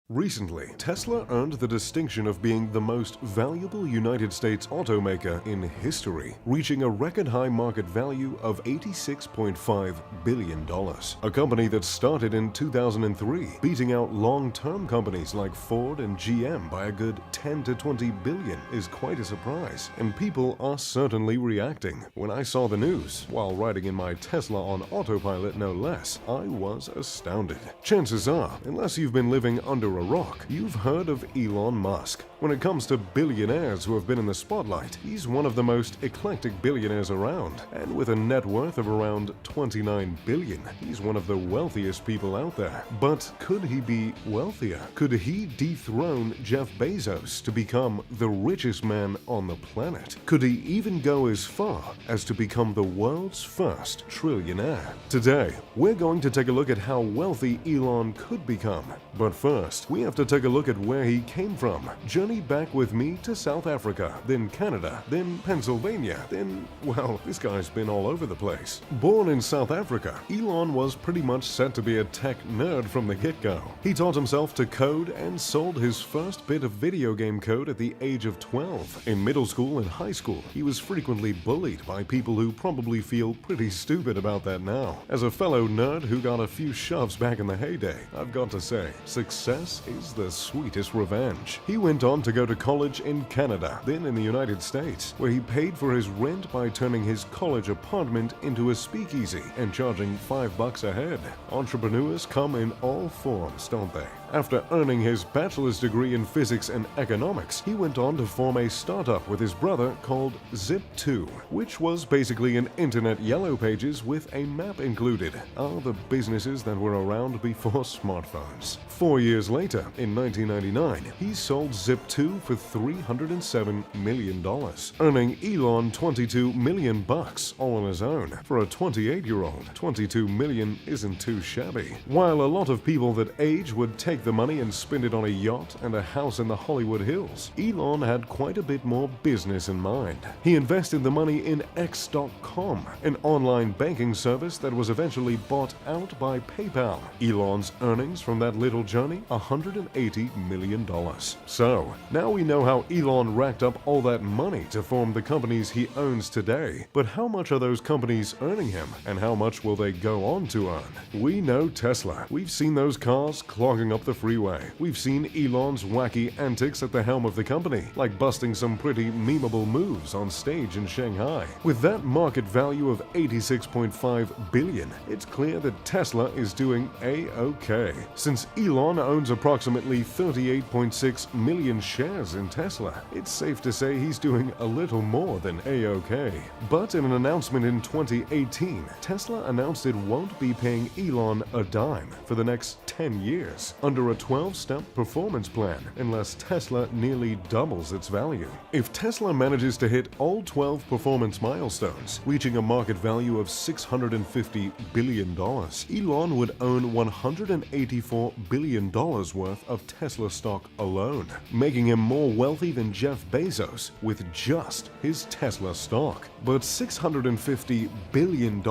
Recently, Tesla earned the distinction of being the most valuable United States automaker in history, reaching a record-high market value of $86.5 billion. A company that started in 2003, beating out long-term companies like Ford and GM by a good 10 to 20 billion is quite a surprise, and people are certainly reacting. When I saw the news, while riding in my Tesla on autopilot no less, I was astounded. Chances are, unless you've been living under a rock, you've heard of Elon Musk. When it comes to billionaires who have been in the spotlight, he's one of the most eclectic billionaires around, and with a net worth of around 29 billion, he's one of the wealthiest people out there. But could he be wealthier? Could he dethrone Jeff Bezos to become the richest man on the planet? Could he even go as far as to become the world's first trillionaire? Today, we're going to take a look at how wealthy Elon could become. But first, we have to take a look at where he came from. Journey back with me to South Africa, then Canada, then Pennsylvania, then, well, this guy's been all over the place. Born in South Africa, Elon was pretty much set to be a tech nerd from the get-go. He taught himself to code and sold his first bit of video game code at the age of 12. In middle school and high school, he was frequently bullied by people who probably feel pretty stupid about that now. As a fellow nerd who got a few shoves back in the heyday, I've got to say, success is the sweetest revenge. He went on to go to college in Canada, then in the United States, where he paid for his rent by turning his college apartment into a speakeasy and charging $5 a head. Entrepreneurs come in all forms, don't they? After earning his bachelor's degree in physics and economics, he went on to form a startup with his brother called Zip2, which was basically an internet yellow pages with a map included. Are the businesses that were around before smartphones. 4 years later, in 1999, he sold Zip2 for $307 million, earning Elon $22 million all on his own. For a 28-year-old, $22 million isn't too shabby. While a lot of people that age would take the money and spend it on a yacht and a house in the Hollywood Hills, Elon had quite a bit more business in mind. He invested the money in X.com, an online banking service that was eventually bought out by PayPal. Elon's earnings from that little journey, $180 million. So, now we know how Elon racked up all that money to form the companies he owns today. But how much are those companies earning him, and how much will they go on to earn? We know Tesla. We've seen those cars clogging up the freeway. We've seen Elon's wacky antics at the helm of the company, like busting some pretty memeable moves on stage in Shanghai. With that market value of $86.5 billion, it's clear that Tesla is doing A-OK. Since Elon owns approximately 38.6 million shares in Tesla, it's safe to say he's doing a little more than A-OK. But in an announcement in 2018, Tesla announced it won't be paying Elon a dime for the next 10 years under a 12-step performance plan unless Tesla nearly doubles its value. If Tesla manages to hit all 12 performance milestones, reaching a market value of $650 billion, Elon would own $184 billion worth of Tesla stock alone, making him more wealthy than Jeff Bezos with just his Tesla stock. But $650 billion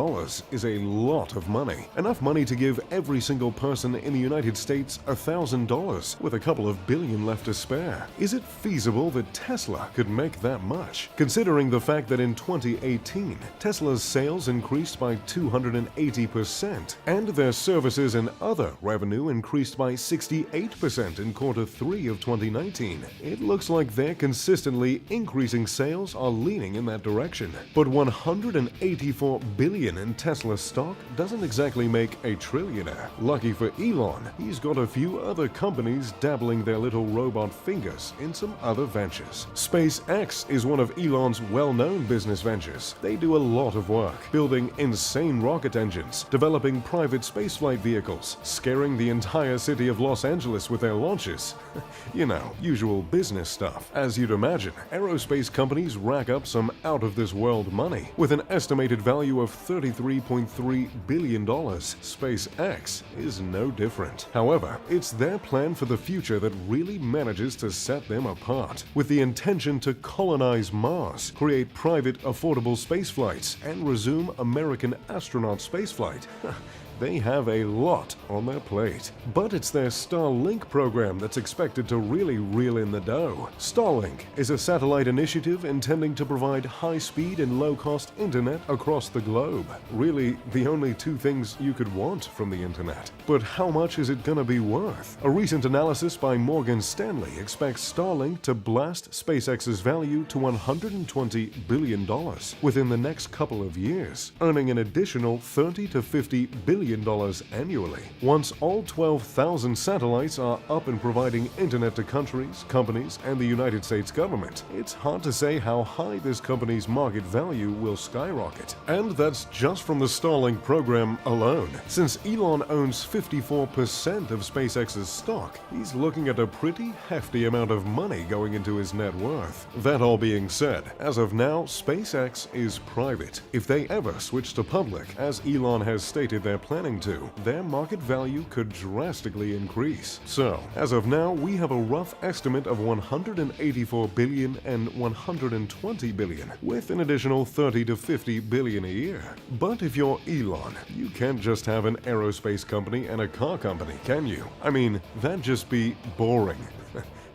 is a lot of money. Enough money to give every single person in the United States $1,000 with a couple of billion left to spare. Is it feasible that Tesla could make that much? Considering the fact that in 2018, Tesla's sales increased by 280% and their services and other revenue increased by 68% in Q3 of 2019, it looks like their consistently increasing sales are leaning in that direction. But $184 billion in Tesla stock doesn't exactly make a trillionaire. Lucky for Elon, he's got a few other companies dabbling their little robot fingers in some other ventures. SpaceX is one of Elon's well-known business ventures. They do a lot of work, building insane rocket engines, developing private spaceflight vehicles, scaring the entire city of Los Angeles with their launches. You know, usual business stuff. As you'd imagine, aerospace companies rack up some out-of-this-world money. With an estimated value of $33.3 billion, SpaceX is no different. However, it's their plan for the future that really manages to set them apart. With the intention to colonize Mars, create private, affordable space flights, and resume American astronaut spaceflight. They have a lot on their plate. But it's their Starlink program that's expected to really reel in the dough. Starlink is a satellite initiative intending to provide high-speed and low-cost internet across the globe. Really, the only two things you could want from the internet. But how much is it gonna be worth? A recent analysis by Morgan Stanley expects Starlink to blast SpaceX's value to $120 billion within the next couple of years, earning an additional $30 to $50 billion annually. Once all 12,000 satellites are up and providing internet to countries, companies, and the United States government, it's hard to say how high this company's market value will skyrocket. And that's just from the Starlink program alone. Since Elon owns 54% of SpaceX's stock, he's looking at a pretty hefty amount of money going into his net worth. That all being said, as of now, SpaceX is private. If they ever switch to public, as Elon has stated they're planning to, their market value could drastically increase. So, as of now, we have a rough estimate of $184 billion and $120 billion, with an additional $30 to $50 billion a year. But if you're Elon, you can't just have an aerospace company and a car company, can you? I mean, that'd just be boring.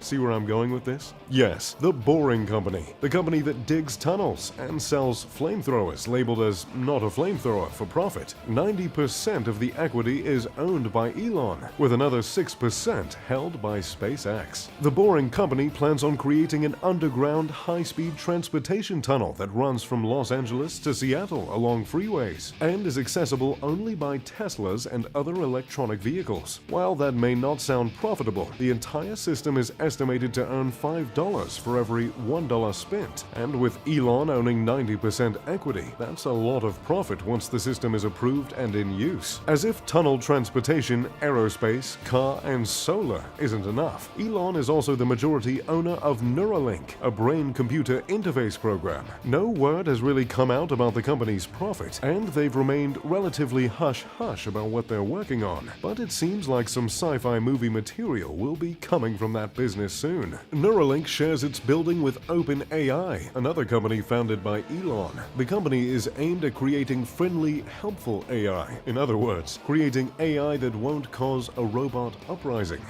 See where I'm going with this? Yes, the Boring Company. The company that digs tunnels and sells flamethrowers labeled as not a flamethrower for profit. 90% of the equity is owned by Elon, with another 6% held by SpaceX. The Boring Company plans on creating an underground high-speed transportation tunnel that runs from Los Angeles to Seattle along freeways and is accessible only by Teslas and other electronic vehicles. While that may not sound profitable, the entire system is estimated to earn $5 for every $1 spent, and with Elon owning 90% equity, that's a lot of profit once the system is approved and in use. As if tunnel transportation, aerospace, car, and solar isn't enough, Elon is also the majority owner of Neuralink, a brain-computer interface program. No word has really come out about the company's profit, and they've remained relatively hush-hush about what they're working on, but it seems like some sci-fi movie material will be coming from that business soon. Neuralink shares its building with OpenAI, another company founded by Elon. The company is aimed at creating friendly, helpful AI. In other words, creating AI that won't cause a robot uprising.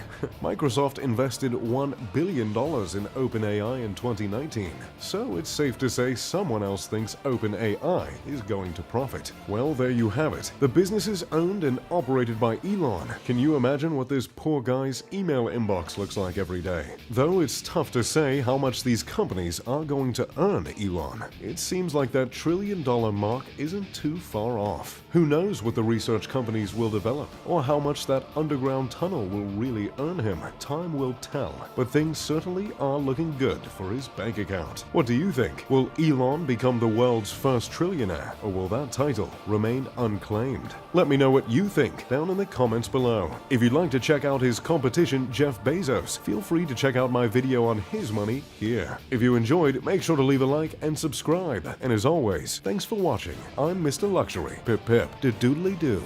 Microsoft invested $1 billion in OpenAI in 2019, so it's safe to say someone else thinks OpenAI is going to profit. Well, there you have it. The business is owned and operated by Elon. Can you imagine what this poor guy's email inbox looks like every day? Though it's tough to say how much these companies are going to earn Elon. It seems like that $1 trillion mark isn't too far off. Who knows what the research companies will develop, or how much that underground tunnel will really earn him? Time will tell, but things certainly are looking good for his bank account. What do you think? Will Elon become the world's first trillionaire, or will that title remain unclaimed? Let me know what you think down in the comments below. If you'd like to check out his competition, Jeff Bezos, feel free to check out my video on his money here. If you enjoyed, make sure to leave a like and subscribe. And as always, thanks for watching. I'm Mr. Luxury. Pip pip, de doodly doo.